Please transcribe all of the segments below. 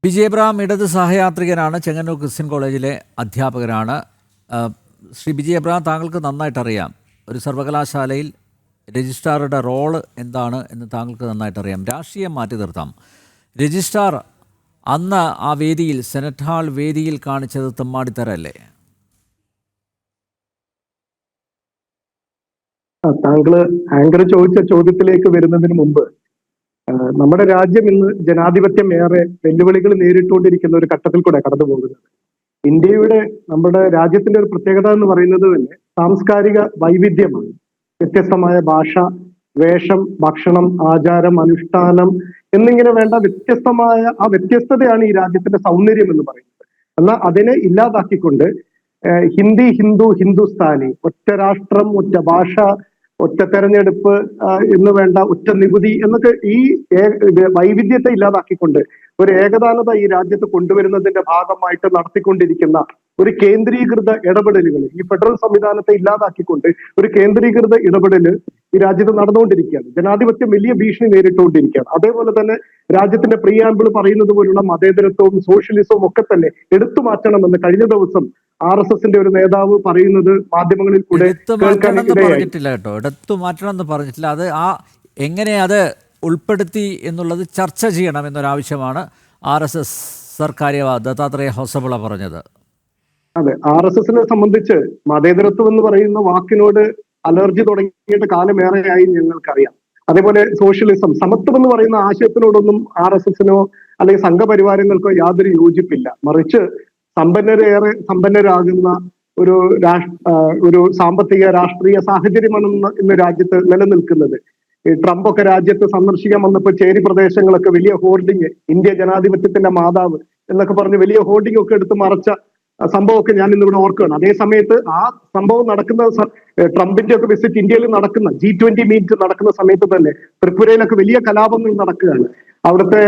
Vijay Abraham ഇടത് സഹയാത്രികനാണ്, Chengannur Christian കോളേജിലെ അധ്യാപകനാണ്. ശ്രീ വിജയ് എബ്രഹാം, താങ്കൾക്ക് നന്നായിട്ടറിയാം ഒരു സർവകലാശാലയിൽ രജിസ്ട്രാറുടെ റോള് എന്താണ് എന്ന് താങ്കൾക്ക് നന്നായിട്ടറിയാം. രാഷ്ട്രീയം മാറ്റി നിർത്താം. രജിസ്ട്രാർ അന്ന് ആ വേദിയിൽ, സെനറ്റ് ഹാൾ വേദിയിൽ കാണിച്ചത് തെമ്മാടിത്തരല്ലേ? താങ്കള് ആങ്കർ ചോദിച്ച ചോദ്യത്തിലേക്ക് വരുന്നതിന് മുമ്പ്, നമ്മുടെ രാജ്യം ഇന്ന് ജനാധിപത്യം ഏറെ വെല്ലുവിളികൾ നേരിട്ടുകൊണ്ടിരിക്കുന്ന ഒരു ഘട്ടത്തിൽ കൂടെ കടന്നു പോകുന്നത്. ഇന്ത്യയുടെ, നമ്മുടെ രാജ്യത്തിന്റെ ഒരു പ്രത്യേകത എന്ന് പറയുന്നത് തന്നെ സാംസ്കാരിക വൈവിധ്യമാണ്. വ്യത്യസ്തമായ ഭാഷ, വേഷം, ഭക്ഷണം, ആചാരം, അനുഷ്ഠാനം എന്നിങ്ങനെ വേണ്ട വ്യത്യസ്തമായ ആ വ്യത്യസ്തതയാണ് ഈ രാജ്യത്തിന്റെ സൗന്ദര്യം എന്ന് പറയുന്നത്. എന്നാൽ അതിനെ ഇല്ലാതാക്കിക്കൊണ്ട് ഹിന്ദി, ഹിന്ദു, ഹിന്ദുസ്ഥാനി, ഒറ്റ രാഷ്ട്രം, ഒറ്റ ഭാഷ, ഒറ്റ തെരഞ്ഞെടുപ്പ് എന്ന് വേണ്ട ഒറ്റ നികുതി എന്നൊക്കെ ഈ വൈവിധ്യത്തെ ഇല്ലാതാക്കിക്കൊണ്ട് ഒരു ഏകതാനത ഈ രാജ്യത്ത് കൊണ്ടുവരുന്നതിന്റെ ഭാഗമായിട്ട് നടത്തിക്കൊണ്ടിരിക്കുന്ന ഒരു കേന്ദ്രീകൃത ഇടപെടലുകൾ, ഈ ഫെഡറൽ സംവിധാനത്തെ ഇല്ലാതാക്കിക്കൊണ്ട് ഒരു കേന്ദ്രീകൃത ഇടപെടല് ഈ രാജ്യത്ത് നടന്നുകൊണ്ടിരിക്കുകയാണ്. ജനാധിപത്യം വലിയ ഭീഷണി നേരിട്ടുകൊണ്ടിരിക്കുകയാണ്. അതേപോലെ തന്നെ രാജ്യത്തിന്റെ പ്രിയാമ്പിൾ പറയുന്നത് പോലുള്ള മതേതരത്വവും സോഷ്യലിസവും ഒക്കെ തന്നെ എടുത്തു മാറ്റണമെന്ന് കഴിഞ്ഞ ദിവസം RSSന്റെ ഒരു നേതാവ് പറയുന്നത് മാധ്യമങ്ങളിൽ കൂടെ പറഞ്ഞിട്ടില്ല കേട്ടോ, എടുത്തു മാറ്റണം എന്ന് പറഞ്ഞിട്ടില്ല. അത് എങ്ങനെ അത് ഉൾപ്പെടുത്തി എന്നുള്ളത് ചർച്ച ചെയ്യണം എന്നൊരാവശ്യമാണ് RSS സർക്കാര്യവാഹ് ദത്താത്രേയ ഹൊസബള പറഞ്ഞത്. അതെ, RSSനെ സംബന്ധിച്ച് മതേതരത്വം എന്ന് പറയുന്ന വാക്കിനോട് അലർജി തുടങ്ങിയിട്ട് കാലമേറെയായി ഞങ്ങൾക്കറിയാം. അതേപോലെ സോഷ്യലിസം, സമത്വം എന്ന് പറയുന്ന ആശയത്തിനോടൊന്നും RSSനോ അല്ലെങ്കിൽ സംഘപരിവാരങ്ങൾക്കോ യാതൊരു യോജിപ്പില്ല. മറിച്ച് സമ്പന്നരേറെ സമ്പന്നരാകുന്ന ഒരു സാമ്പത്തിക രാഷ്ട്രീയ സാഹചര്യമാണ് ഇന്ന് രാജ്യത്ത് നിലനിൽക്കുന്നത്. ഈ ട്രംപ് ഒക്കെ രാജ്യത്ത് സന്ദർശിക്കാൻ വന്നപ്പോൾ ചേരി പ്രദേശങ്ങളൊക്കെ വലിയ ഹോർഡിങ്, ഇന്ത്യ ജനാധിപത്യത്തിന്റെ മാതാവ് എന്നൊക്കെ പറഞ്ഞ് വലിയ ഹോർഡിംഗ് ഒക്കെ എടുത്ത് മറച്ച സംഭവമൊക്കെ ഞാൻ ഇന്നിവിടെ ഓർക്കുകയാണ്. അതേ സമയത്ത് ആ സംഭവം നടക്കുന്ന, ട്രംപിന്റെ ഒക്കെ വിസിറ്റ് ഇന്ത്യയിൽ നടക്കുന്ന G20 മീറ്റ് നടക്കുന്ന സമയത്ത് തന്നെ ത്രിപുരയിലൊക്കെ വലിയ കലാപങ്ങൾ നടക്കുകയാണ്. അവിടുത്തെ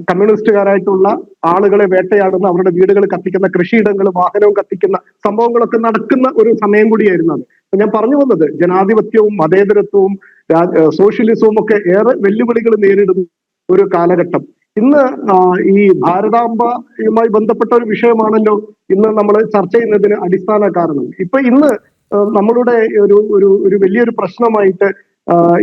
കമ്മ്യൂണിസ്റ്റുകാരായിട്ടുള്ള ആളുകളെ വേട്ടയാടുന്ന, അവരുടെ വീടുകൾ കത്തിക്കുന്ന, കൃഷിയിടങ്ങൾ, വാഹനവും കത്തിക്കുന്ന സംഭവങ്ങളൊക്കെ നടക്കുന്ന ഒരു സമയം കൂടിയായിരുന്നു അത്. ഞാൻ പറഞ്ഞു വന്നത്, ജനാധിപത്യവും മതേതരത്വവും സോഷ്യലിസവും ഒക്കെ ഏറെ വെല്ലുവിളികൾ നേരിടുന്ന ഒരു കാലഘട്ടം. ഇന്ന് ഈ ഭാരതാംബയുമായി ബന്ധപ്പെട്ട ഒരു വിഷയമാണല്ലോ ഇന്ന് നമ്മൾ ചർച്ച ചെയ്യുന്നതിന് അടിസ്ഥാന കാരണം. ഇപ്പൊ ഇന്ന് നമ്മളുടെ ഒരു വലിയൊരു പ്രശ്നമായിട്ട്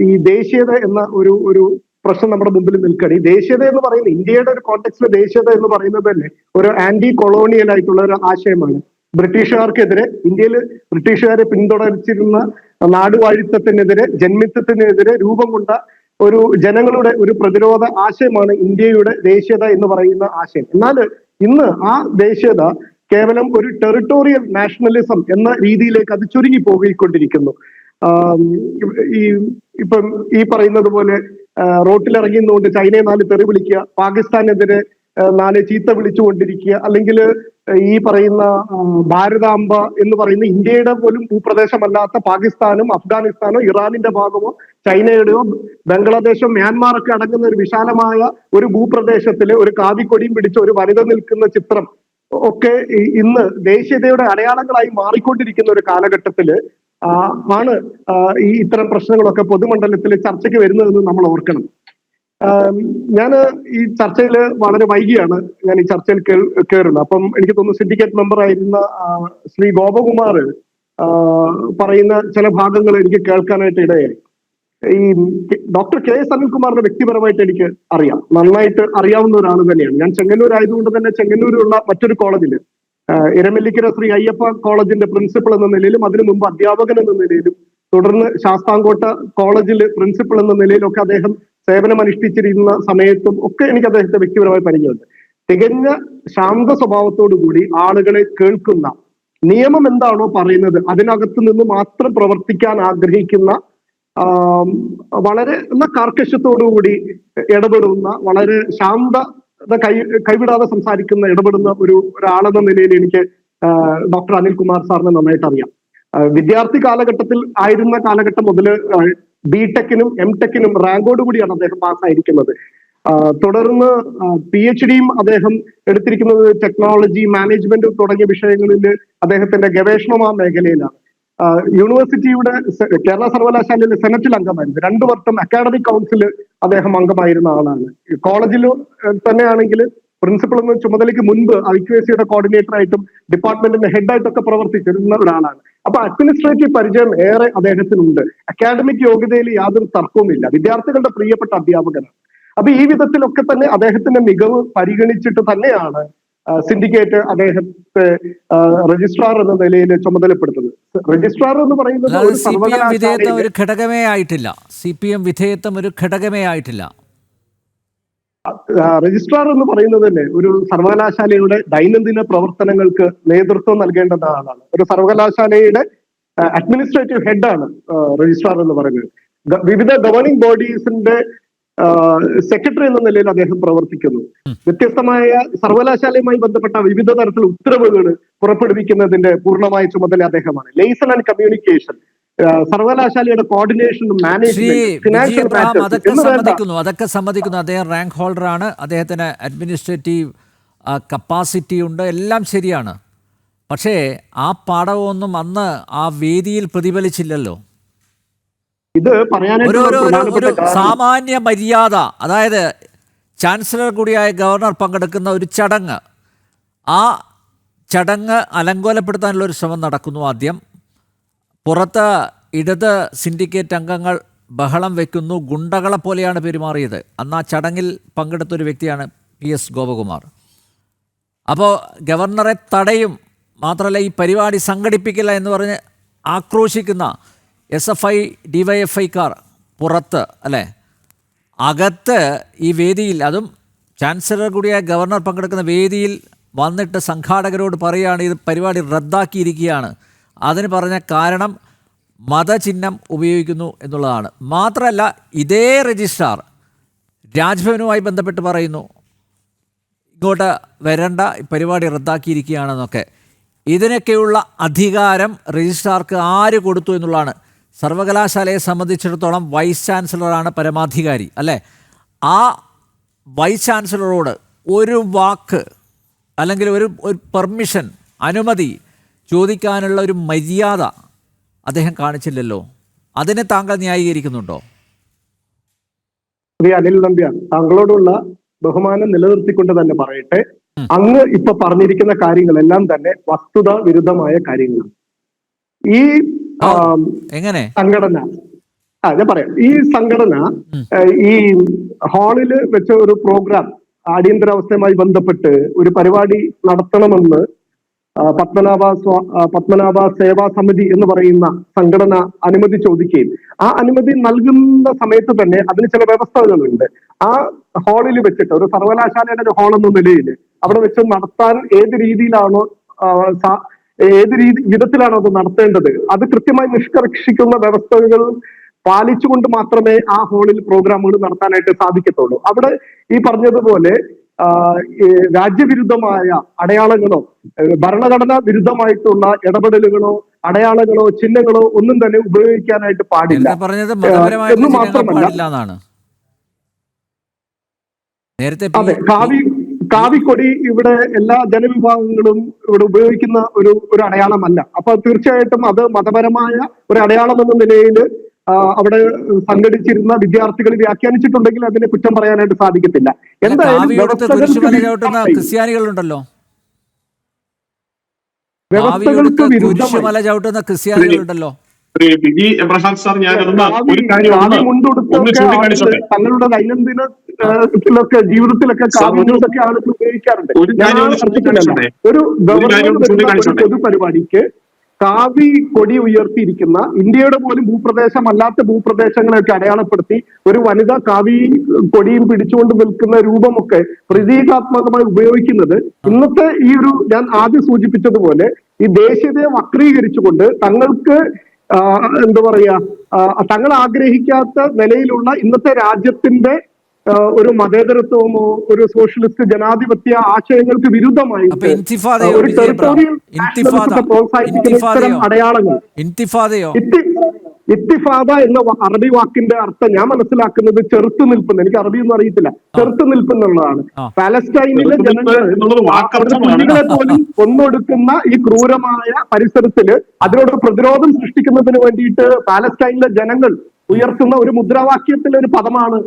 ഈ ദേശീയത എന്ന ഒരു പ്രശ്നം നമ്മുടെ മുമ്പിൽ നിൽക്കുകയാണ്. ഈ ദേശീയത എന്ന് പറയുന്നത്, ഇന്ത്യയുടെ ഒരു കോണ്ടെക്സ്റ്റിലെ ദേശീയത എന്ന് പറയുന്നത് തന്നെ ഒരു ആന്റി കൊളോണിയൽ ആയിട്ടുള്ള ഒരു ആശയമാണ്. ബ്രിട്ടീഷുകാർക്കെതിരെ, ഇന്ത്യയിൽ ബ്രിട്ടീഷുകാരെ പിന്തുടർച്ചിരുന്ന നാടുവാഴിത്തത്തിനെതിരെ, ജന്മിത്വത്തിനെതിരെ രൂപം കൊണ്ട ഒരു ജനങ്ങളുടെ ഒരു പ്രതിരോധ ആശയമാണ് ഇന്ത്യയുടെ ദേശീയത എന്ന് പറയുന്ന ആശയം. എന്നാൽ ഇന്ന് ആ ദേശീയത കേവലം ഒരു ടെറിട്ടോറിയൽ നാഷണലിസം എന്ന രീതിയിലേക്ക് അത് ചുരുങ്ങി പോയിക്കൊണ്ടിരിക്കുന്നു. ഇപ്പം ഈ പറയുന്നത് പോലെ റോട്ടിലിറങ്ങിയുകൊണ്ട് ചൈനയെ 4 തെറി വിളിക്കുക, പാകിസ്ഥാനെതിരെ 4 ചീത്ത വിളിച്ചുകൊണ്ടിരിക്കുക, അല്ലെങ്കിൽ ഈ പറയുന്ന ഭാരതാംബ എന്ന് പറയുന്ന ഇന്ത്യയുടെ പോലും ഭൂപ്രദേശമല്ലാത്ത പാകിസ്ഥാനും അഫ്ഗാനിസ്ഥാനോ ഇറാനിന്റെ ഭാഗമോ ചൈനയുടെയോ ബംഗ്ലാദേശോ മ്യാൻമാറൊക്കെ അടങ്ങുന്ന ഒരു വിശാലമായ ഒരു ഭൂപ്രദേശത്തില് ഒരു കാവിക്കൊടിയും പിടിച്ച ഒരു വനിത നിൽക്കുന്ന ചിത്രം ഒക്കെ ഇന്ന് ദേശീയതയുടെ അടയാളങ്ങളായി മാറിക്കൊണ്ടിരിക്കുന്ന ഒരു കാലഘട്ടത്തില് ആണ് ഈ ഇത്തരം പ്രശ്നങ്ങളൊക്കെ പൊതുമണ്ഡലത്തിൽ ചർച്ചയ്ക്ക് വരുന്നതെന്ന് നമ്മൾ ഓർക്കണം. ഞാൻ ഈ ചർച്ചയിൽ വളരെ വൈകിയാണ് ഞാൻ ഈ ചർച്ചയിൽ കയറുന്നത്. അപ്പം എനിക്ക് തോന്നുന്നു സിൻഡിക്കേറ്റ് മെമ്പർ ആയിരുന്ന ശ്രീ ഗോപകുമാർ പറയുന്ന ചില ഭാഗങ്ങൾ എനിക്ക് കേൾക്കാനായിട്ട് ഇടയായി. ഈ ഡോക്ടർ KS അനിൽകുമാറിനെ വ്യക്തിപരമായിട്ട് എനിക്ക് അറിയാം, നന്നായിട്ട് അറിയാവുന്ന ഒരാൾ തന്നെയാണ്. ഞാൻ ചെങ്ങന്നൂർ ആയതുകൊണ്ട് തന്നെ ചെങ്ങന്നൂരിലുള്ള മറ്റൊരു കോളേജില്, ഇരമല്ലിക്കര ശ്രീ അയ്യപ്പ കോളേജിന്റെ പ്രിൻസിപ്പൾ എന്ന നിലയിലും അതിനു മുമ്പ് അധ്യാപകൻ എന്ന നിലയിലും തുടർന്ന് ശാസ്താംകോട്ട കോളേജിൽ പ്രിൻസിപ്പൾ എന്ന നിലയിലൊക്കെ അദ്ദേഹം സേവനം അനുഷ്ഠിച്ചിരുന്ന സമയത്തും ഒക്കെ എനിക്ക് അദ്ദേഹത്തെ വ്യക്തിപരമായി പരിചയമുണ്ട്. തികഞ്ഞ ശാന്ത സ്വഭാവത്തോടു കൂടി ആളുകളെ കേൾക്കുന്ന, നിയമം എന്താണോ പറയുന്നത് അതിനകത്ത് നിന്ന് മാത്രം പ്രവർത്തിക്കാൻ ആഗ്രഹിക്കുന്ന, വളരെ കാർക്കശ്യത്തോടുകൂടി ഇടപെടുന്ന, വളരെ ശാന്തത കൈവിടാതെ സംസാരിക്കുന്ന, ഇടപെടുന്ന ഒരാളെന്ന നിലയിൽ എനിക്ക് ഡോക്ടർ അനിൽകുമാർ സാറിനെ നന്നായിട്ട് അറിയാം. വിദ്യാർത്ഥി കാലഘട്ടത്തിൽ ആയിരുന്ന കാലഘട്ടം മുതൽ BTechനും MTechനും റാങ്കോട് കൂടിയാണ് അദ്ദേഹം പാസ്സായിരിക്കുന്നത്. തുടർന്ന് PhDയും അദ്ദേഹം എടുത്തിരിക്കുന്നത് ടെക്നോളജി, മാനേജ്മെന്റ് തുടങ്ങിയ വിഷയങ്ങളിൽ അദ്ദേഹത്തിന്റെ ഗവേഷണം ആ മേഖലയിലാണ്. യൂണിവേഴ്സിറ്റിയുടെ കേരള സർവകലാശാലയിലെ സെനറ്റിൽ അംഗമായിരുന്നു. 2 വർഷം അക്കാഡമിക് കൗൺസിൽ അദ്ദേഹം അംഗമായിരുന്ന ആളാണ്. കോളേജിൽ തന്നെയാണെങ്കിൽ പ്രിൻസിപ്പൽ എന്ന ചുമതലയ്ക്ക് മുൻപ് ഐക്യുഎസിയുടെ കോർഡിനേറ്റർ ആയിട്ടും ഡിപ്പാർട്ട്മെന്റിന്റെ ഹെഡായിട്ടൊക്കെ പ്രവർത്തിച്ചിരുന്ന ഒരാളാണ്. അപ്പൊ അഡ്മിനിസ്ട്രേറ്റീവ് പരിചയം ഏറെ അദ്ദേഹത്തിനുണ്ട്. അക്കാഡമിക് യോഗ്യതയിൽ യാതൊരു തർക്കവുമില്ല. വിദ്യാർത്ഥികളുടെ പ്രിയപ്പെട്ട അധ്യാപകനാണ്. അപ്പൊ ഈ വിധത്തിലൊക്കെ തന്നെ അദ്ദേഹത്തിന്റെ മികവ് പരിഗണിച്ചിട്ട് തന്നെയാണ് സിൻഡിക്കേറ്റ് അദ്ദേഹത്തെ രജിസ്ട്രാർ എന്ന നിലയിൽ ചുമതലപ്പെടുത്തുന്നത്. രജിസ്ട്രാർ എന്ന് പറയുന്നത് ഒരു വിധേയത്വം ഒരു ഘടകമേ ആയിട്ടില്ല. CPM വിധേയത്വം ഒരു ഘടകമേ ആയിട്ടില്ല. രജിസ്ട്രാർ എന്ന് പറയുന്നത് തന്നെ ഒരു സർവകലാശാലയുടെ ദൈനംദിന പ്രവർത്തനങ്ങൾക്ക് നേതൃത്വം നൽകേണ്ട ആളാണ്. ഒരു സർവകലാശാലയുടെ അഡ്മിനിസ്ട്രേറ്റീവ് ഹെഡാണ് രജിസ്ട്രാർ എന്ന് പറയുന്നത്. വിവിധ ഗവേണിംഗ് ബോഡീസിന്റെ സെക്രട്ടറി എന്ന നിലയിൽ അദ്ദേഹം പ്രവർത്തിക്കുന്നു. വ്യത്യസ്തമായ സർവകലാശാലയുമായി ബന്ധപ്പെട്ട വിവിധ തരത്തിലുള്ള ഉത്തരവുകൾ പുറപ്പെടുവിക്കുന്നതിന്റെ പൂർണ്ണമായ ചുമതല അദ്ദേഹമാണ്. ലെയ്സൺ ആൻഡ് കമ്മ്യൂണിക്കേഷൻ, സർവകലാശാലയുടെ കോർഡിനേഷനും മാനേജ്മെന്റ്, ഫിനാൻഷ്യൽ അതൊക്കെ സമ്മതിക്കുന്നു. അദ്ദേഹം റാങ്ക് ഹോൾഡറാണ്. അദ്ദേഹത്തിന് അഡ്മിനിസ്ട്രേറ്റീവ് കപ്പാസിറ്റി ഉണ്ട്. എല്ലാം ശരിയാണ്. പക്ഷേ ആ പാഠമൊന്നും അന്ന് ആ വേദിയിൽ പ്രതിഫലിച്ചില്ലല്ലോ. ഇത് ഒരു സാമാന്യ മര്യാദ, അതായത് ചാൻസലർ കൂടിയായ ഗവർണർ പങ്കെടുക്കുന്ന ഒരു ചടങ്ങ്, ആ ചടങ്ങ് അലങ്കോലപ്പെടുത്താനുള്ള ഒരു ശ്രമം നടക്കുന്നു. ആദ്യം പുറത്ത് ഇടത് സിൻഡിക്കേറ്റ് അംഗങ്ങൾ ബഹളം വയ്ക്കുന്നു. ഗുണ്ടകളെ പോലെയാണ് പെരുമാറിയത്. അന്ന് ആ ചടങ്ങിൽ പങ്കെടുത്തൊരു വ്യക്തിയാണ് PS ഗോപകുമാർ. അപ്പോൾ ഗവർണറെ തടയും, മാത്രമല്ല ഈ പരിപാടി സംഘടിപ്പിക്കില്ല എന്ന് പറഞ്ഞ് ആക്രോശിക്കുന്ന SFI DYFIക്കാർ പുറത്ത്, അല്ലേ? അകത്ത് ഈ വേദിയിൽ, അതും ചാൻസലർ കൂടിയായ ഗവർണർ പങ്കെടുക്കുന്ന വേദിയിൽ വന്നിട്ട് സംഘാടകരോട് പറയുകയാണ് ഇത് പരിപാടി റദ്ദാക്കിയിരിക്കുകയാണ്. അതിന് പറഞ്ഞ കാരണം മതചിഹ്നം ഉപയോഗിക്കുന്നു എന്നുള്ളതാണ്. മാത്രമല്ല ഇതേ രജിസ്ട്രാർ രാജ്ഭവനുമായി ബന്ധപ്പെട്ട് പറയുന്നു ഇങ്ങോട്ട് വരണ്ട, പരിപാടി റദ്ദാക്കിയിരിക്കുകയാണെന്നൊക്കെ. ഇതിനൊക്കെയുള്ള അധികാരം രജിസ്ട്രാർക്ക് ആര് കൊടുത്തു എന്നുള്ളതാണ്. സർവകലാശാലയെ സംബന്ധിച്ചിടത്തോളം വൈസ് ചാൻസലറാണ് പരമാധികാരി, അല്ലേ? ആ വൈസ് ചാൻസലറോട് ഒരു വാക്ക് അല്ലെങ്കിൽ ഒരു പെർമിഷൻ, അനുമതി ചോദിക്കാനുള്ള ഒരു മര്യാദ അദ്ദേഹം കാണിച്ചില്ലല്ലോ. അതിനെ താങ്കൾ ന്യായീകരിക്കുന്നുണ്ടോ? ശ്രീ അനിൽ നമ്പ്യാർ, താങ്കളോടുള്ള ബഹുമാനം നിലനിർത്തിക്കൊണ്ട് തന്നെ പറയട്ടെ, അങ്ങ് ഇപ്പൊ പറഞ്ഞിരിക്കുന്ന കാര്യങ്ങളെല്ലാം തന്നെ വസ്തുതാ വിരുദ്ധമായ കാര്യങ്ങളാണ്. ഈ എങ്ങനെ സംഘടന, ഞാൻ പറയാം, ഈ സംഘടന ഈ ഹാളില് വെച്ച ഒരു പ്രോഗ്രാം, അടിയന്തരാവസ്ഥയുമായി ബന്ധപ്പെട്ട് ഒരു പരിപാടി നടത്തണമെന്ന് പത്മനാഭ സേവാ സമിതി എന്ന് പറയുന്ന സംഘടന അനുമതി ചോദിക്കുകയും ആ അനുമതി നൽകുന്ന സമയത്ത് തന്നെ അതിന് ചില വ്യവസ്ഥകളുണ്ട്. ആ ഹാളിൽ വെച്ചിട്ട് ഒരു സർവകലാശാലയുടെ ഒരു ഹാൾ എന്ന നിലയിൽ അവിടെ വെച്ച് നടത്താൻ ഏത് വിധത്തിലാണോ അത് നടത്തേണ്ടത്, അത് കൃത്യമായി നിഷ്കർഷിക്കുന്ന വ്യവസ്ഥകൾ പാലിച്ചുകൊണ്ട് മാത്രമേ ആ ഹാളിൽ പ്രോഗ്രാമുകൾ നടത്താനായിട്ട് സാധിക്കത്തുള്ളൂ. അവിടെ ഈ പറഞ്ഞതുപോലെ രാജ്യവിരുദ്ധമായ അടയാളങ്ങളോ ഭരണഘടനാ വിരുദ്ധമായിട്ടുള്ള ഇടപെടലുകളോ അടയാളങ്ങളോ ചിഹ്നങ്ങളോ ഒന്നും തന്നെ ഉപയോഗിക്കാനായിട്ട് പാടില്ല എന്ന് മാത്രമല്ല, അതെ, കാവിക്കൊടി ഇവിടെ എല്ലാ ജനവിഭാഗങ്ങളും ഇവിടെ ഉപയോഗിക്കുന്ന ഒരു അടയാളമല്ല. അപ്പൊ തീർച്ചയായിട്ടും അത് മതപരമായ ഒരു അടയാളം എന്ന നിലയിൽ അവിടെ സംഘടിച്ചിരുന്ന വിദ്യാർത്ഥികൾ വ്യാഖ്യാനിച്ചിട്ടുണ്ടെങ്കിൽ അതിനെ കുറ്റം പറയാനായിട്ട് സാധിക്കത്തില്ല. എന്തായാലും ക്രിസ്ത്യാനികളുണ്ടല്ലോ, വ്യവസ്ഥകൾക്ക് വിരുദ്ധമല ചവിട്ടുന്ന ക്രിസ്ത്യാനികളുണ്ടല്ലോ. തങ്ങളുടെ ദൈനംദിനത്തിലൊക്കെ ജീവിതത്തിലൊക്കെ കാവ്യങ്ങളൊക്കെ ആളുകൾ ഉപയോഗിക്കാറുണ്ട്. ഒരു പൊതുപരിപാടിക്ക് കാവി കൊടി ഉയർത്തിയിരിക്കുന്ന ഇന്ത്യയുടെ പോലും ഭൂപ്രദേശമല്ലാത്ത ഭൂപ്രദേശങ്ങളെയൊക്കെ അടയാളപ്പെടുത്തി ഒരു വനിത കാവി കൊടിയും പിടിച്ചുകൊണ്ട് നിൽക്കുന്ന രൂപമൊക്കെ പ്രതീകാത്മകമായി ഉപയോഗിക്കുന്നത് ഇന്നത്തെ ഈ ഒരു, ഞാൻ ആദ്യം സൂചിപ്പിച്ചതുപോലെ, ഈ ദേശീയതയെ വക്രീകരിച്ചുകൊണ്ട് തങ്ങൾക്ക് എന്താ പറയാ, തങ്ങൾ ആഗ്രഹിക്കാത്ത നിലയിലുള്ള ഇന്നത്തെ രാജ്യത്തിന്റെ ഒരു മതേതരത്വമോ ഒരു സോഷ്യലിസ്റ്റ് ജനാധിപത്യ ആശയങ്ങൾക്ക് വിരുദ്ധമായിട്ട് ഒരു ടെറിട്ടോറിയൽ പ്രോത്സാഹിപ്പിക്കുന്ന ഇത്തരം അടയാളങ്ങൾ ഇത്തിഫാദ എന്ന അറബി വാക്കിന്റെ അർത്ഥം ഞാൻ മനസ്സിലാക്കുന്നത് ചെറുത്ത് നിൽപ്പെന്ന്. എനിക്ക് അറബിയൊന്നും അറിയത്തില്ല. ചെറുത്ത് നിൽപ്പെന്നുള്ളതാണ്. പാലസ്റ്റൈനിലെ ജനങ്ങൾ കുഞ്ഞുങ്ങളെ പോലും കൊന്നൊടുക്കുന്ന ഈ ക്രൂരമായ പരിസരത്തില് അതിനോട് പ്രതിരോധം സൃഷ്ടിക്കുന്നതിന് വേണ്ടിയിട്ട് പാലസ്റ്റൈനിലെ ജനങ്ങൾ ഉയർത്തുന്ന ഒരു മുദ്രാവാക്യത്തിലെ ഒരു പദമാണ്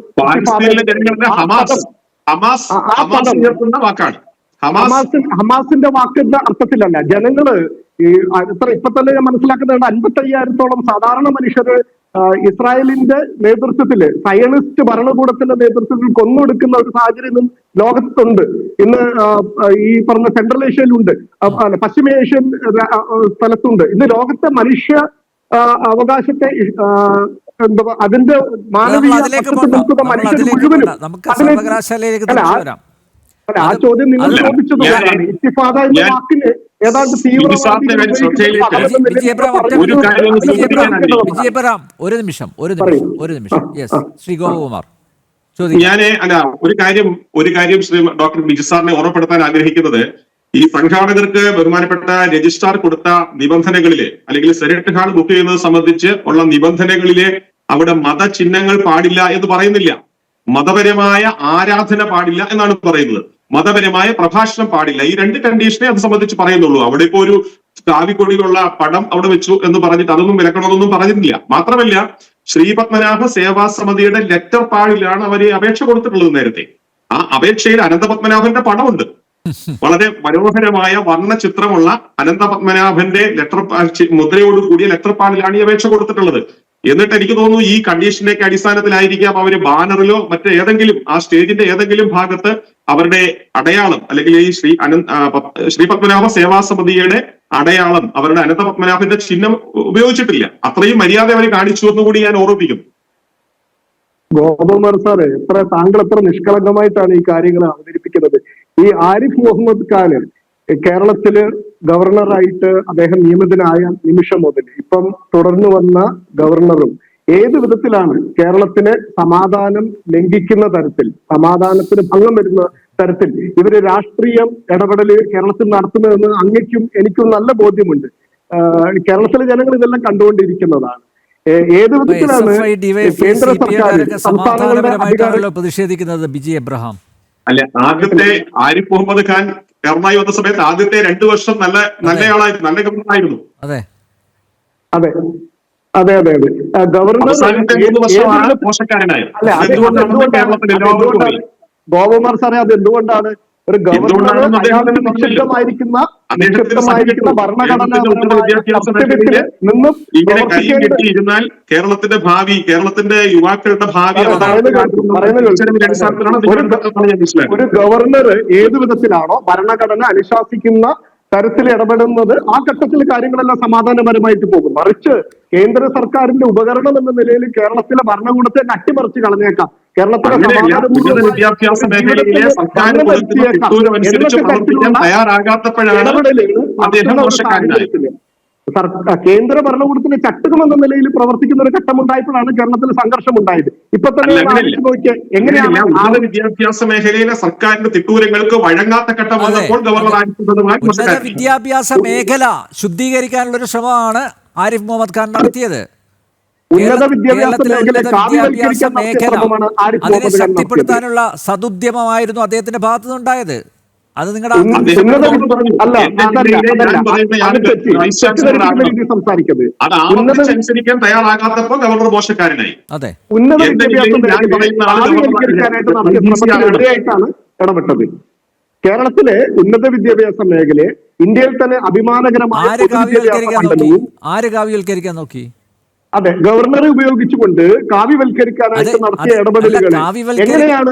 ഹമാസിന്റെ വാക്കിന്റെ അർത്ഥത്തിലല്ല. ജനങ്ങള് ഈ ഇപ്പൊ തന്നെ ഞാൻ മനസ്സിലാക്കുന്നത് 55,000-ഓളം സാധാരണ മനുഷ്യര് ഇസ്രായേലിന്റെ നേതൃത്വത്തില് സയനിസ്റ്റ് ഭരണകൂടത്തിന്റെ നേതൃത്വത്തിൽ കൊന്നൊടുക്കുന്ന ഒരു സാഹചര്യം ലോകത്തുണ്ട്. ഇന്ന് ഈ പറഞ്ഞ സെൻട്രൽ ഏഷ്യയിലുണ്ട്, പശ്ചിമേഷ്യൻ സ്ഥലത്തുണ്ട്. ഇന്ന് ലോകത്തെ മനുഷ്യ അവകാശത്തെ എന്താ അതിന്റെ മാനവീയ മനുഷ്യർ മുഴുവനും ആ ചോദ്യം നിങ്ങൾ ചോദിച്ചത് ഇത്തിഫാദ എന്ന വാക്കിന് ഏതാണ്ട് ഒരു നിമിഷം ശ്രീ ഗോപകുമാർ ഒരു കാര്യം ശ്രീ ഡോക്ടർ ബിജു സാറിനെ ഓർമ്മപ്പെടുത്താൻ ആഗ്രഹിക്കുന്നത്, ഈ സംഘാടകർക്ക് ബഹുമാനപ്പെട്ട രജിസ്ട്രാർ കൊടുത്ത നിബന്ധനകളിലെ അല്ലെങ്കിൽ സെനറ്റ് ഹാൾ ബുക്ക് ചെയ്യുന്നത് സംബന്ധിച്ച് ഉള്ള നിബന്ധനകളിലെ അവിടെ മതചിഹ്നങ്ങൾ പാടില്ല എന്ന് പറയുന്നില്ല. മതപരമായ ആരാധന പാടില്ല എന്നാണ് പറയുന്നത്. മതപരമായ പ്രഭാഷണം പാടില്ല. ഈ രണ്ട് കണ്ടീഷനെ അത് സംബന്ധിച്ച് പറയുന്നുള്ളൂ. അവിടെ ഇപ്പോ ഒരു കാവിക്കൊടിയുള്ള പടം അവിടെ വെച്ചു എന്ന് പറഞ്ഞിട്ട് അതൊന്നും വിലക്കണമെന്നൊന്നും പറഞ്ഞിട്ടില്ല. മാത്രമല്ല, ശ്രീപത്മനാഭ സേവാ സമിതിയുടെ ലെറ്റർ പാഡിലാണ് അവര് അപേക്ഷ കൊടുത്തിട്ടുള്ളത്. നേരത്തെ ആ അപേക്ഷയിൽ അനന്തപത്മനാഭന്റെ പടമുണ്ട്. വളരെ മനോഹരമായ വർണ്ണചിത്രമുള്ള അനന്തപത്മനാഭന്റെ ലെറ്റർ മുദ്രയോട് കൂടിയ ലെറ്റർ പാഡിലാണ് ഈ അപേക്ഷ കൊടുത്തിട്ടുള്ളത്. എന്നിട്ട് എനിക്ക് തോന്നുന്നു ഈ കണ്ടീഷന്റെ അടിസ്ഥാനത്തിലായിരിക്കാം അവര് ബാനറിലോ മറ്റേതെങ്കിലും ആ സ്റ്റേജിന്റെ ഏതെങ്കിലും ഭാഗത്ത് അവരുടെ അടയാളം അല്ലെങ്കിൽ ഈ ശ്രീ പത്മനാഭ സേവാ സമിതിയുടെ അടയാളം, അവരുടെ അനന്തപത്മനാഭന്റെ ചിഹ്നം ഉപയോഗിച്ചിട്ടില്ല. അത്രയും മര്യാദ അവർ കാണിച്ചു എന്നുകൂടി ഞാൻ ഓർമ്മിപ്പിക്കുന്നു. ഗോപകുമാർ സാറ് താങ്കൾ എത്ര നിഷ്കളങ്കമായിട്ടാണ് ഈ കാര്യങ്ങൾ അവതരിപ്പിക്കുന്നത്. ഈ ആരിഫ് മുഹമ്മദ് ഖാന് കേരളത്തില് ഗവർണറായിട്ട് അദ്ദേഹം നിയമിതനായ നിമിഷം മുതൽ ഇപ്പം തുടർന്നു വന്ന ഗവർണറും ഏത് വിധത്തിലാണ് കേരളത്തിന് സമാധാനം ലംഘിക്കുന്ന തരത്തിൽ, സമാധാനത്തിന് ഭംഗം വരുന്ന തരത്തിൽ ഇവര് രാഷ്ട്രീയം ഇടപെടല് കേരളത്തിൽ നടത്തുന്നതെന്ന് അങ്ങയ്ക്കും എനിക്കും നല്ല ബോധ്യമുണ്ട്. കേരളത്തിലെ ജനങ്ങൾ ഇതെല്ലാം കണ്ടുകൊണ്ടിരിക്കുന്നതാണ്. ഏത് വിധത്തിലാണ് കേന്ദ്ര സർക്കാർ സംസ്ഥാനങ്ങളുടെ അധികാരം പ്രതിഷേധിക്കുന്നത്? ബിജി എബ്രഹാം അല്ല, ആദ്യത്തെ ആരിഫ് മുഹമ്മദ് ഖാൻ ഗവർണറായി വന്ന സമയത്ത് ആദ്യത്തെ 2 വർഷം നല്ലയാളായിരുന്നു, നല്ല ഗവർണറായിരുന്നു. അതെ അതെ അതെ അതെ അതെ ഗവർണർ ഗോപകുമാർ സാറേ, അത് എന്തുകൊണ്ടാണ് ഒരു ഗവർണർ നിക്ഷിപ്തമായിരിക്കുന്ന ഭരണഘടന നിന്നും ഇങ്ങനെ കൈ കെട്ടിയിരുന്നാൽ കേരളത്തിന്റെ ഭാവി, കേരളത്തിന്റെ യുവാക്കളുടെ ഭാവി ഒരു ഗവർണർ ഏത് വിധത്തിലാണോ ഭരണഘടന അനുശാസിക്കുന്ന തരത്തിൽ ഇടപെടുന്നത് ആ ഘട്ടത്തിൽ കാര്യങ്ങളെല്ലാം സമാധാനപരമായിട്ട് പോകും. മറിച്ച് കേന്ദ്ര സർക്കാരിന്റെ ഉപകരണം എന്ന നിലയിൽ കേരളത്തിലെ ഭരണകൂടത്തെ അട്ടിമറിച്ച് കളഞ്ഞേക്കാം, കേരളത്തിലെ വിദ്യാഭ്യാസ മേഖലയിലെ സർക്കാർ കേന്ദ്ര ഭരണകൂടത്തിന്റെ ചട്ടുകം എന്ന നിലയിൽ പ്രവർത്തിക്കുന്ന ഒരു ഘട്ടം ഉണ്ടായപ്പോഴാണ് കേരളത്തിൽ സംഘർഷം ഉണ്ടായത്. ഇപ്പൊ തന്നെ നോക്കിയ എങ്ങനെയാണ് വിദ്യാഭ്യാസ മേഖലയിലെ സർക്കാരിന്റെ തിട്ടൂരങ്ങൾക്ക് വഴങ്ങാത്ത ഘട്ടം വന്നപ്പോൾ ഗവർണർ വിദ്യാഭ്യാസ മേഖല ശുദ്ധീകരിക്കാനുള്ള ഒരു ശ്രമമാണ് ആരിഫ് മുഹമ്മദ് ഖാൻ നടത്തിയത്. ഉന്നത വിദ്യാഭ്യാസ മേഖല അതിനെ ശക്തിപ്പെടുത്താനുള്ള സതുദ്യമമായിരുന്നു അദ്ദേഹത്തിന്റെ ഭാഗത്തുനിന്നുണ്ടായത്. അത് നിങ്ങളുടെ അനുസരിക്കാൻ തയ്യാറാകാത്തപ്പോൾ ഗവർണർ മോശക്കാരനായി. അതെ, ഉന്നത വിദ്യാഭ്യാസമായിട്ടാണ് ഇടപെട്ടത്. കേരളത്തിലെ ഉന്നത വിദ്യാഭ്യാസ മേഖലയെ ഇന്ത്യയിൽ തന്നെ അഭിമാനകരമായ ആര് കാവ്യവൽക്കരിക്കാൻ നോക്കി? അതെ, ഗവർണറെ ഉപയോഗിച്ചുകൊണ്ട് കാവ്യവൽക്കരിക്കാനായിട്ട് നടത്തിയ ഇടപെടലുകൾ എങ്ങനെയാണ്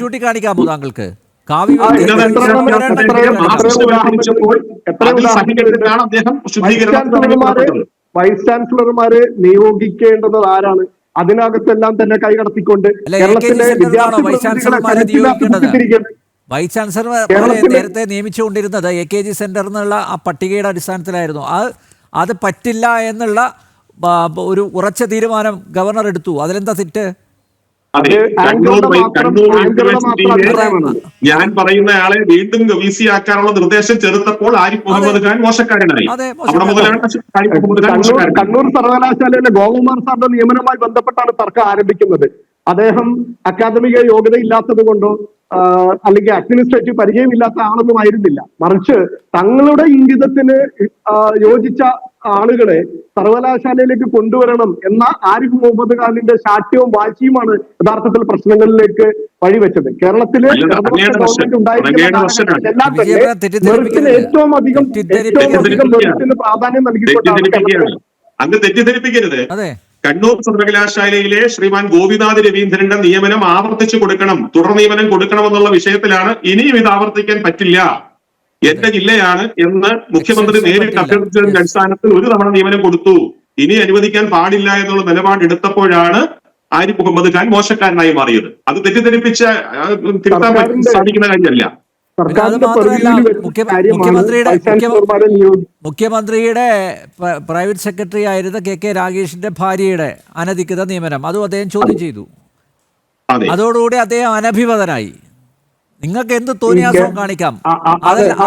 ചൂണ്ടിക്കാണിക്കാമോ താങ്കൾക്ക്? വൈസ് ചാൻസലർമാരെ നിയോഗിക്കേണ്ടത് ആരാണ്? അതിനകത്തെല്ലാം തന്നെ കൈകടത്തിക്കൊണ്ട് കേരളത്തിലെ വൈസ് ചാൻസലർ നേരത്തെ നിയമിച്ചുകൊണ്ടിരുന്നത് AKG സെന്റർ എന്നുള്ള ആ പട്ടികയുടെ അടിസ്ഥാനത്തിലായിരുന്നു. അത് പറ്റില്ല എന്നുള്ള ഒരു ഉറച്ച തീരുമാനം ഗവർണർ എടുത്തു. അതിലെന്താ തെറ്റ്? അതെ, കണ്ണൂർ യൂണിവേഴ്സിറ്റിയിലെ ഞാൻ പറയുന്ന ആളെ വീണ്ടും വിസി ആക്കാനുള്ള നിർദ്ദേശം ചെറുത്തപ്പോൾ ആരിഫ് മുഹമ്മദ് ഖാൻ മോശക്കാരനായി. അതെ, അവിടെ മുതലാണ് ആരിഫ് മുഹമ്മദ് ഖാൻ മോശക്കാരൻ. കണ്ണൂർ സർവകലാശാലയിലെ ഗോകുമാർ സാറിന്റെ നിയമനവുമായി ബന്ധപ്പെട്ടാണ് തർക്കം ആരംഭിക്കുന്നത്. അദ്ദേഹം അക്കാദമിക യോഗ്യത ഇല്ലാത്തത് കൊണ്ടോ അല്ലെങ്കിൽ അഡ്മിനിസ്ട്രേറ്റീവ് പരിചയമില്ലാത്ത ആളൊന്നും ആയിരുന്നില്ല. മറിച്ച് തങ്ങളുടെ ഇംഗിതത്തിന് യോജിച്ച ആളുകളെ സർവകലാശാലയിലേക്ക് കൊണ്ടുവരണം എന്ന ആരിഫ് മുഹമ്മദ് ഖാനിന്റെ ശാഠ്യവും വാശിയുമാണ് യഥാർത്ഥത്തിൽ പ്രശ്നങ്ങളിലേക്ക് വഴിവെച്ചത്. കേരളത്തിലെ ഗവൺമെന്റ് ഉണ്ടായിരുന്ന എല്ലാം തന്നെ മെറിറ്റിന് ഏറ്റവും അധികം മെറിറ്റിന് പ്രാധാന്യം നൽകിക്കൊണ്ടാണ്. അങ്ങ് തെറ്റിദ്ധരിപ്പിക്കരുത്. കണ്ണൂർ സർവകലാശാലയിലെ ശ്രീമാൻ ഗോപിനാഥ് രവീന്ദ്രന്റെ നിയമനം ആവർത്തിച്ചു കൊടുക്കണം, തുടർ നിയമനം കൊടുക്കണമെന്നുള്ള വിഷയത്തിലാണ് ഇനിയും ഇത് ആവർത്തിക്കാൻ പറ്റില്ല, എന്റെ ജില്ലയാണ് എന്ന് മുഖ്യമന്ത്രി നേരിട്ട് അഭ്യർത്ഥിച്ചതിന്റെ അടിസ്ഥാനത്തിൽ ഒരു തവണ നിയമനം കൊടുത്തു. ഇനി അനുവദിക്കാൻ പാടില്ല എന്നുള്ള നിലപാടെടുത്തപ്പോഴാണ് ആരിഫ് മുഹമ്മദ് ഖാൻ മോശക്കാരനായി മാറിയത്. അത് തെറ്റിദ്ധരിപ്പിച്ച തിരുത്താൻ സാധിക്കുന്ന കാര്യമല്ല. മുഖ്യമന്ത്രിയുടെ പ്രൈവറ്റ് സെക്രട്ടറി ആയിരുന്ന കെ രാഗേഷിന്റെ ഭാര്യയുടെ അനധികൃത നിയമനം അതും അദ്ദേഹം ചോദ്യം ചെയ്തു. അതോടുകൂടി അദ്ദേഹം അനഭിമതനായി. നിങ്ങൾക്ക് എന്ത് തോന്നിയാസവും കാണിക്കാം,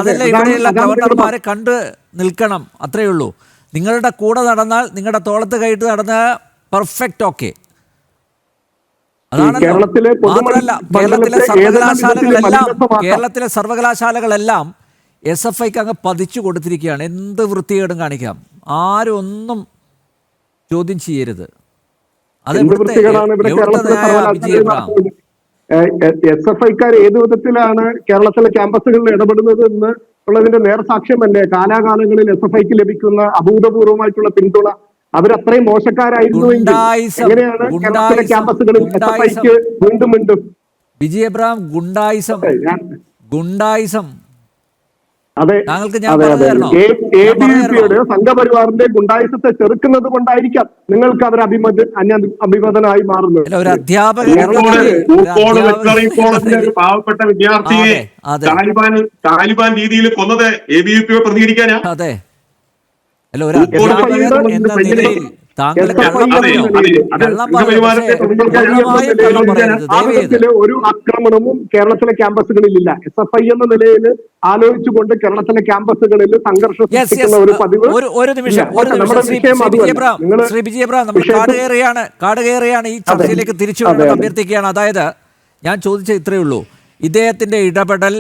അതല്ല ഇവിടെയുള്ള ഗവർണർമാരെ കണ്ടു നിൽക്കണം, അത്രയേ ഉള്ളൂ. നിങ്ങളുടെ കൂടെ നടന്നാൽ, നിങ്ങളുടെ തോളത്ത് കൈയിട്ട് നടന്ന പെർഫെക്റ്റ് ഓക്കെ. കേരളത്തിലെ സർവകലാശാലകളെല്ലാം SFIക്ക് അങ്ങ് പതിച്ചു കൊടുത്തിരിക്കുകയാണ്. എന്ത് വൃത്തികേടും കാണിക്കാം, ആരും ഒന്നും ചോദ്യം ചെയ്യരുത്. SFIക്കാർ ഏത് വിധത്തിലാണ് കേരളത്തിലെ ക്യാമ്പസുകളിൽ ഇടപെടുന്നത് എന്ന് ഉള്ളതിന്റെ നേർസാക്ഷ്യമല്ലേ കാലാകാലങ്ങളിൽ SFIക്ക് ലഭിക്കുന്ന അഭൂതപൂർവമായിട്ടുള്ള പിന്തുണ. അവരത്രയും മോശക്കാരായിരുന്നു എങ്ങനെയാണ് കേരളത്തിലെ ക്യാമ്പസുകളിൽ SFIക്ക് വീണ്ടും വീണ്ടും വിജയ് എബ്രഹാം ഗുണ്ടായിസം അതെ ABVPയുടെ സംഘപരിവാറിന്റെ ഗുണ്ടായിസത്തെ ചെറുക്കുന്നത് കൊണ്ടായിരിക്കാം നിങ്ങൾക്ക് അവർ അഭിമതനായി മാറുന്നത്. പാവപ്പെട്ട വിദ്യാർത്ഥിയെ താലിബാൻ രീതിയിൽ കൊന്നത് ABVP പ്രതികരിക്കാനാ? അതെ, അല്ല ഒരു അധ്യാപകൻ എന്ന നിലയിൽ ഒരു ആക്രമണവും കേരളത്തിലെ ക്യാമ്പസുകളിലില്ല. SFI എന്ന നിലയിൽ ആലോചിച്ചുകൊണ്ട് കേരളത്തിലെ ക്യാമ്പസുകളിൽ സംഘർഷം സൃഷ്ടിക്കുന്ന ഒരു പതിവ്. ഒരു നിമിഷം ശ്രീ വിജയ് എബ്രഹാം, നമ്മൾ കാട് കയറിയാണ് ഈ ചർച്ചയിലേക്ക് തിരിച്ചു അഭ്യർത്ഥിക്കുകയാണ്. അതായത് ഞാൻ ചോദിച്ചത് ഇത്രയേ ഉള്ളൂ, ഇദ്ദേഹത്തിന്റെ ഇടപെടൽ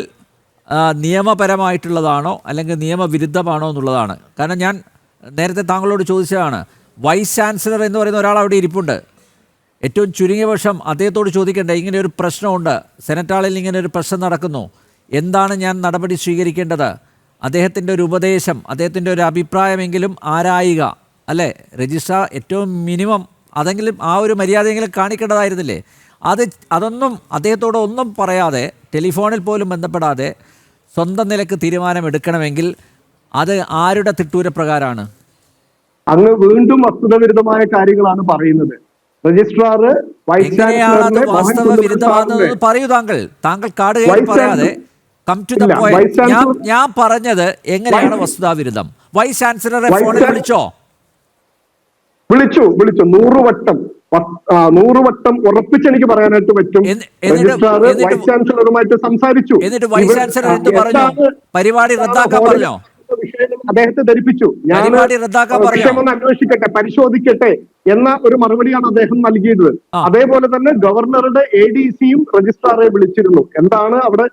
നിയമപരമായിട്ടുള്ളതാണോ അല്ലെങ്കിൽ നിയമവിരുദ്ധമാണോ എന്നുള്ളതാണ്. കാരണം ഞാൻ നേരത്തെ താങ്കളോട് ചോദിച്ചതാണ്, വൈസ് ചാൻസലർ എന്ന് പറയുന്ന ഒരാൾ അവിടെ ഇരിപ്പുണ്ട്. ഏറ്റവും ചുരുങ്ങിയ പക്ഷം അദ്ദേഹത്തോട് ചോദിക്കേണ്ടത്, ഇങ്ങനെ ഒരു പ്രശ്നമുണ്ട്, സെനറ്റ് ഹാളിൽ ഇങ്ങനെ ഒരു പ്രശ്നം നടക്കുന്നു, എന്താണ് ഞാൻ നടപടി സ്വീകരിക്കേണ്ടത്? അദ്ദേഹത്തിൻ്റെ ഒരു ഉപദേശം, അദ്ദേഹത്തിൻ്റെ ഒരു അഭിപ്രായമെങ്കിലും ആരായുക, അല്ലേ? രജിസ്ട്രാർ ഏറ്റവും മിനിമം അതെങ്കിലും ആ ഒരു മര്യാദയെങ്കിലും കാണിക്കേണ്ടതായിരുന്നില്ലേ? അതൊന്നും അദ്ദേഹത്തോട് ഒന്നും പറയാതെ, ടെലിഫോണിൽ പോലും ബന്ധപ്പെടാതെ സ്വന്തം നിലക്ക് തീരുമാനമെടുക്കണമെങ്കിൽ അത് ആരുടെ തിട്ടൂരപ്രകാരമാണ്? അങ്ങ് വീണ്ടും വസ്തുതാവിരുദ്ധമായ കാര്യങ്ങളാണ് പറയുന്നത്. രജിസ്ട്രാർ വൈസ് ചാൻസലറിനെ പറയൂ. താങ്കൾ കാട് കയറി പറയാതെ കം ടു ദ പോയിന്റ്. ഞാൻ പറഞ്ഞത് എങ്ങനെയാണ് വസ്തുതാവിരുദ്ധം? വൈസ് ചാൻസലറെ ഫോണിൽ വിളിച്ചു 100 വട്ടം ഉറപ്പിച്ചെനിക്ക് പറയാനായിട്ട് പറ്റും. രജിസ്ട്രാർ വൈസ് ചാൻസലറുമായിട്ട് സംസാരിച്ചു. എന്നിട്ട് വൈസ് ചാൻസലർ എന്ത് പറഞ്ഞു? പരിപാടി റദ്ദാക്കാൻ പറഞ്ഞോ? അദ്ദേഹത്തെ ധരിപ്പിച്ചു, ഞാൻ വിഷയമൊന്ന് അന്വേഷിക്കട്ടെ, പരിശോധിക്കട്ടെ എന്ന ഒരു മറുപടിയാണ് അദ്ദേഹം നൽകിയത്. അതേപോലെ തന്നെ ഗവർണറുടെ ADCയും രജിസ്ട്രാറെ വിളിച്ചിരുന്നു. എന്താണ് അവിടെ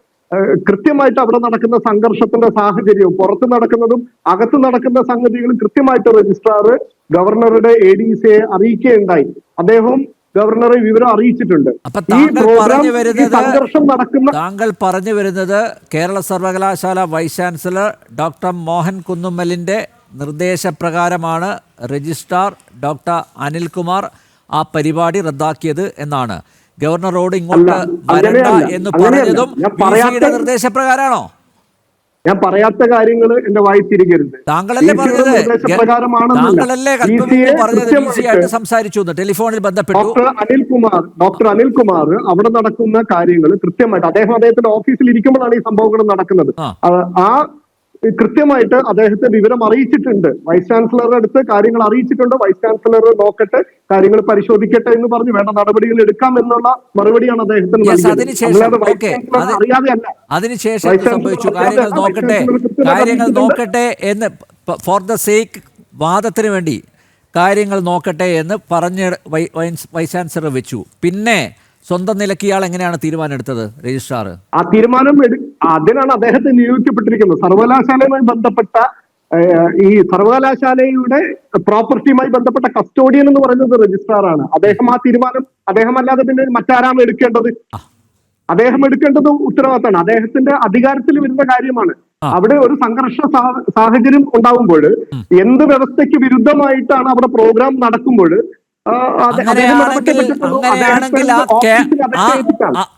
കൃത്യമായിട്ട് അവിടെ നടക്കുന്ന സംഘർഷത്തിന്റെ സാഹചര്യവും പുറത്ത് നടക്കുന്നതും അകത്ത് നടക്കുന്ന സംഗതികളും കൃത്യമായിട്ട് രജിസ്ട്രാർ ഗവർണറുടെ ADCയെ അറിയിക്കുകയുണ്ടായി. അദ്ദേഹം ഗവർണറെ വിവരം അറിയിച്ചിട്ടുണ്ട്. താങ്കൾ പറഞ്ഞു വരുന്നത് കേരള സർവകലാശാല വൈസ് ചാൻസലർ ഡോക്ടർ മോഹൻ കുന്നുമ്മലിന്റെ നിർദ്ദേശപ്രകാരമാണ് രജിസ്ട്രാർ ഡോക്ടർ അനിൽകുമാർ ആ പരിപാടി റദ്ദാക്കിയത് എന്നാണ്. ഗവർണറോട് ഇങ്ങോട്ട് വരണ്ട എന്ന് പറഞ്ഞതും വിസിയുടെ നിർദ്ദേശപ്രകാരമാണോ? ഞാൻ പറയാത്ത കാര്യങ്ങൾ എന്റെ വായി തിരികരുത്. താങ്കളല്ലേ പറഞ്ഞത്? താങ്കളല്ലേ പറഞ്ഞത്? സംസാരിച്ചു ടെലിഫോണിൽ ബന്ധപ്പെട്ടു. ഡോക്ടർ അനിൽകുമാർ അവിടെ നടക്കുന്ന കാര്യങ്ങൾ കൃത്യമായിട്ട് അദ്ദേഹത്തിന്റെ ഓഫീസിൽ ഇരിക്കുമ്പോഴാണ് ഈ സംഭവങ്ങൾ നടക്കുന്നത്. ആ കൃത്യമായിട്ട് അദ്ദേഹത്തെ വിവരം അറിയിച്ചിട്ടുണ്ട്. വൈസ് ചാൻസലറുടെ അടുത്ത് കാര്യങ്ങൾ അറിയിച്ചിട്ടുണ്ട്. വൈസ് ചാൻസലർ നോക്കട്ടെ, കാര്യങ്ങൾ പരിശോധിക്കട്ടെ എന്ന് പറഞ്ഞ് വേണ്ട നടപടികൾ എടുക്കാം എന്നുള്ള മറുപടിയാണ് അദ്ദേഹത്തിന് നൽകിയത്. അല്ലാതെ വൈസ് ചാൻസലർ അറിയാതെ അല്ല. അതിനുശേഷം സംഭവിച്ചു കാര്യങ്ങൾ നോക്കട്ടെ എന്ന് ഫോർ ദ സേക്ക് വാദത്തിന് വേണ്ടി കാര്യങ്ങൾ നോക്കട്ടെ എന്ന് പറഞ്ഞ് വൈസ് ചാൻസലർ വെച്ചു. പിന്നെ സ്വന്തം നിലയ്ക്ക് ഇയാൾ എങ്ങനെയാണ് തീരുമാനം എടുത്തത്? രജിസ്ട്രാർ ആ തീരുമാനം അതിനാണ് അദ്ദേഹത്തെ നിയോഗിക്കപ്പെട്ടിരിക്കുന്നത്. സർവകലാശാലയുമായി ബന്ധപ്പെട്ട ഈ സർവകലാശാലയുടെ പ്രോപ്പർട്ടിയുമായി ബന്ധപ്പെട്ട കസ്റ്റോഡിയൻ എന്ന് പറയുന്നത് രജിസ്ട്രാറാണ്. അദ്ദേഹം ആ തീരുമാനം, അദ്ദേഹമല്ലാതെ പിന്നെ മറ്റാരാണ് എടുക്കേണ്ടത്? അദ്ദേഹം എടുക്കേണ്ടത് ഉത്തരവാദിത്തമാണ്. അദ്ദേഹത്തിന്റെ അധികാരത്തിൽ വരുന്ന കാര്യമാണ്. അവിടെ ഒരു സംഘർഷ സാഹചര്യം ഉണ്ടാകുമ്പോൾ, എന്ത് വ്യവസ്ഥയ്ക്ക് വിരുദ്ധമായിട്ടാണ് അവിടെ പ്രോഗ്രാം നടക്കുമ്പോൾ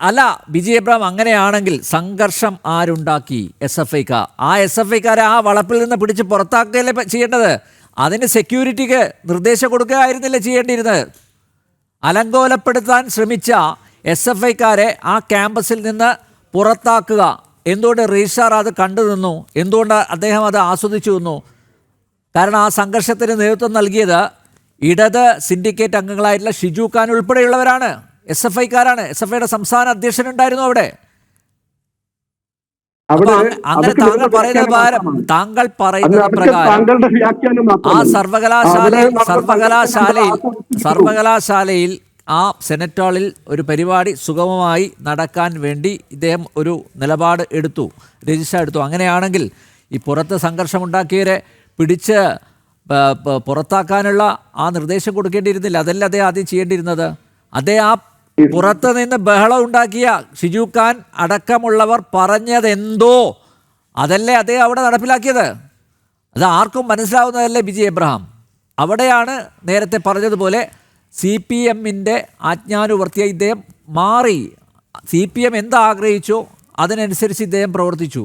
അല്ല ബിജി എബ്രഹാം, അങ്ങനെയാണെങ്കിൽ സംഘർഷം ആരുണ്ടാക്കി? SFIക്കാർ. ആ SFIക്കാരെ ആ വളപ്പിൽ നിന്ന് പിടിച്ച് പുറത്താക്കുകയല്ലേ ചെയ്യേണ്ടത്? അതിന് സെക്യൂരിറ്റിക്ക് നിർദ്ദേശം കൊടുക്കുകയായിരുന്നില്ലേ ചെയ്യേണ്ടിയിരുന്നത്? അലങ്കോലപ്പെടുത്താൻ ശ്രമിച്ച SFIക്കാരെ ആ ക്യാമ്പസിൽ നിന്ന് പുറത്താക്കുക. എന്തുകൊണ്ട് രജിസ്ട്രാർ അത് കണ്ടു നിന്നു? എന്തുകൊണ്ട് അദ്ദേഹം അത് ആസ്വദിച്ചു നിന്നു? കാരണം ആ സംഘർഷത്തിന് നേതൃത്വം നൽകിയത് ഇടത് സിൻഡിക്കേറ്റ് അംഗങ്ങളായിട്ടുള്ള ഷിജു ഖാൻ ഉൾപ്പെടെയുള്ളവരാണ്. SFIക്കാരാണ്. SFIയുടെ സംസ്ഥാന അധ്യക്ഷനുണ്ടായിരുന്നു അവിടെ. അങ്ങനെ താങ്കൾ പറയുന്നത് പ്രകാരം ആ സർവകലാശാലയിൽ ആ സെനറ്റ് ഹാളിൽ ഒരു പരിപാടി സുഗമമായി നടക്കാൻ വേണ്ടി ഇദ്ദേഹം ഒരു നിലപാട് എടുത്തു, രജിസ്റ്റർ എടുത്തു. അങ്ങനെയാണെങ്കിൽ ഈ പുറത്ത് സംഘർഷമുണ്ടാക്കിയവരെ പിടിച്ച് പുറത്താക്കാനുള്ള ആ നിർദ്ദേശം കൊടുക്കേണ്ടിയിരുന്നില്ല? അതല്ല അദ്ദേഹം ആദ്യം ചെയ്യേണ്ടിയിരുന്നത്. അദ്ദേഹം ആ പുറത്ത് നിന്ന് ബഹളം ഉണ്ടാക്കിയ ഷിജു ഖാൻ അടക്കമുള്ളവർ പറഞ്ഞതെന്തോ അതല്ലേ അദ്ദേഹം അവിടെ നടപ്പിലാക്കിയത്? അത് ആർക്കും മനസ്സിലാവുന്നതല്ലേ ബിജി എബ്രഹാം? അവിടെയാണ് നേരത്തെ പറഞ്ഞതുപോലെ CPMൻ്റെ ആജ്ഞാനുവർത്തിയായി ഇദ്ദേഹം മാറി. CPM എന്താഗ്രഹിച്ചോ അതിനനുസരിച്ച് ഇദ്ദേഹം പ്രവർത്തിച്ചു.